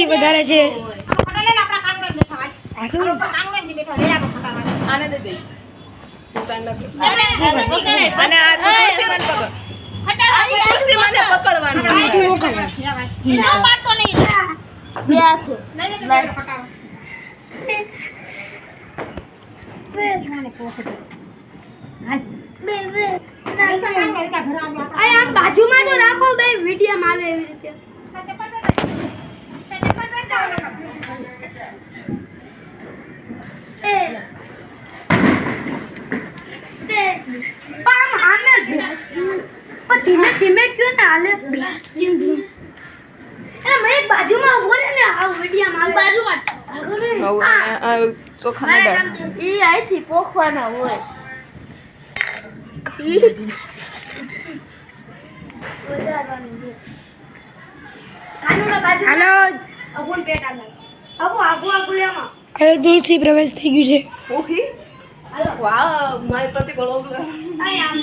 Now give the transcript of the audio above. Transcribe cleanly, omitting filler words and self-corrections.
તુલસી વધારે છે આને દે દે સ્ટેન્ડ અપ અને આ તુલસી મને પકડ તુલસી મને પકડવાનું ના પાડતો નહીં ગયા છે બાજુમાં તો રાખો બે વિડીયો આવે એવી રીતે ધીમે ધીમે ક્यों ના હાલે ગ્લાસ મેં બાજુમાં ઉભો રહે ને આ વિડીયોમાં બાજુમાં ચોખા ના ઈ આઈથી પોખવાના હોય હાલો અબુન પેટ આગળ આગુ લેમાં હવે તુલસી પ્રવેશ થઈ ગયું છે ઓહી વાહ મારી પ્રતિ બળો આમ